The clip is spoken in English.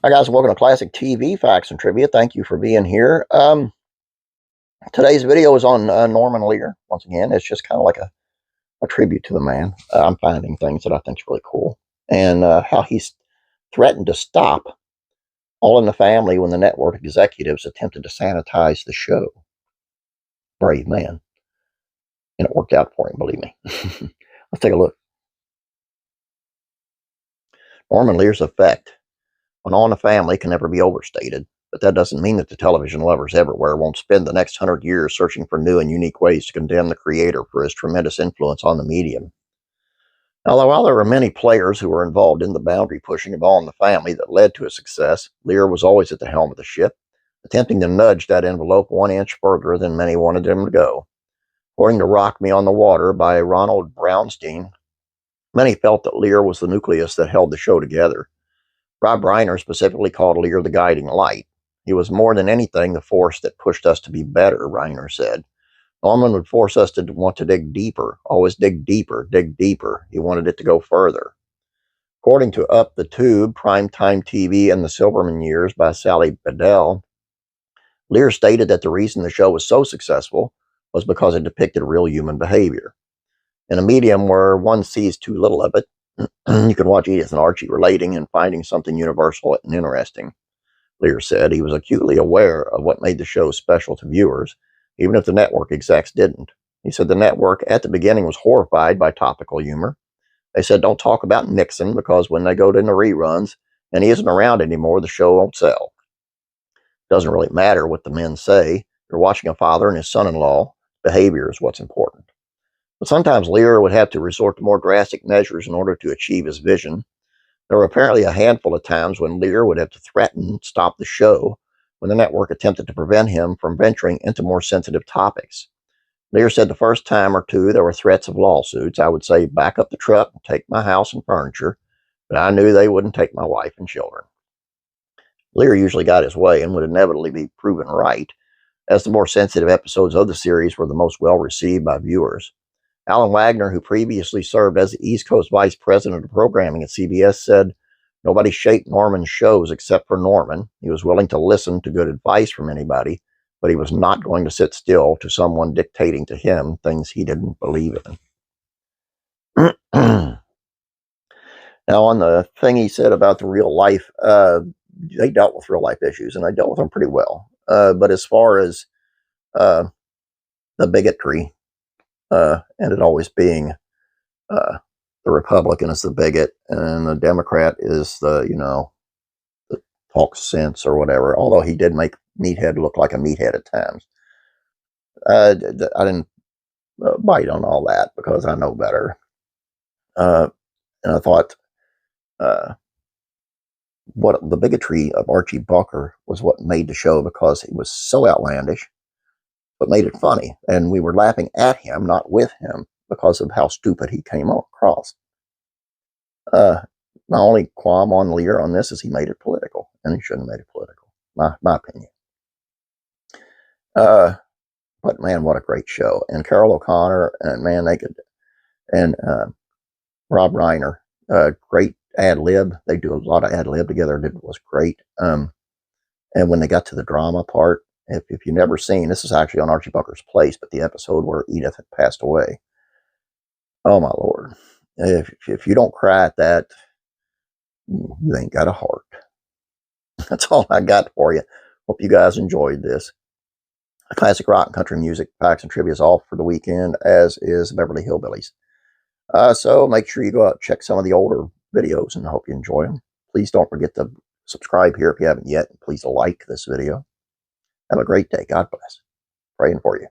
Hi guys, welcome to Classic TV Facts and Trivia. Thank you for being here. Today's video is on Norman Lear. Once again, it's just kind of like a tribute to the man. I'm finding things that I think is really cool. And how he's threatened to stop All in the Family when the network executives attempted to sanitize the show. Brave man. And it worked out for him, believe me. Let's take a look. Norman Lear's effect on All in the Family can never be overstated. But that doesn't mean that the television lovers everywhere won't spend the next 100 years searching for new and unique ways to condemn the creator for his tremendous influence on the medium. Although while there were many players who were involved in the boundary pushing of All in the Family that led to his success, Lear was always at the helm of the ship, attempting to nudge that envelope 1 inch further than many wanted him to go. According to Rock Me on the Water by Ronald Brownstein, many felt that Lear was the nucleus that held the show together. Rob Reiner specifically called Lear the guiding light. He was more than anything the force that pushed us to be better, Reiner said. Norman would force us to want to dig deeper, always dig deeper, dig deeper. He wanted it to go further. According to Up the Tube, Primetime TV and the Silverman Years by Sally Bedell, Lear stated that the reason the show was so successful was because it depicted real human behavior. In a medium where one sees too little of it, you can watch Edith and Archie relating and finding something universal and interesting. Lear said he was acutely aware of what made the show special to viewers, even if the network execs didn't. He said the network at the beginning was horrified by topical humor. They said don't talk about Nixon because when they go to the reruns and he isn't around anymore, the show won't sell. It doesn't really matter what the men say. You're watching a father and his son-in-law. Behavior is what's important. But sometimes Lear would have to resort to more drastic measures in order to achieve his vision. There were apparently a handful of times when Lear would have to threaten to stop the show when the network attempted to prevent him from venturing into more sensitive topics. Lear said the first time or two there were threats of lawsuits. I would say, back up the truck and take my house and furniture, but I knew they wouldn't take my wife and children. Lear usually got his way and would inevitably be proven right, as the more sensitive episodes of the series were the most well received by viewers. Alan Wagner, who previously served as the East Coast Vice President of Programming at CBS, said, "Nobody shaped Norman's shows except for Norman. He was willing to listen to good advice from anybody, but he was not going to sit still to someone dictating to him things he didn't believe in." Now, on the thing he said about the real life, they dealt with real life issues, and they dealt with them pretty well. But as far as the bigotry, and it always being the Republican is the bigot and the Democrat is the, the talk sense or whatever, although he did make Meathead look like a meathead at times. I didn't bite on all that because I know better. And I thought what the bigotry of Archie Bunker was what made the show, because it was so outlandish, but made it funny. And we were laughing at him, not with him, because of how stupid he came across. My only qualm on Lear on this is he made it political, and he shouldn't have made it political, my opinion. But man, what a great show. And Carol O'Connor, and man, they could, and Rob Reiner, great ad-lib. They do a lot of ad-lib together. It was great. And when they got to the drama part, if you've never seen, this is actually on Archie Bunker's Place, but the episode where Edith had passed away. Oh, my Lord. If you don't cry at that, you ain't got a heart. That's all I got for you. Hope you guys enjoyed this. Classic rock and country music, facts and trivia is off for the weekend, as is Beverly Hillbillies. So make sure you go out and check some of the older videos, and I hope you enjoy them. Please don't forget to subscribe here if you haven't yet. Please like this video. Have a great day. God bless. Praying for you.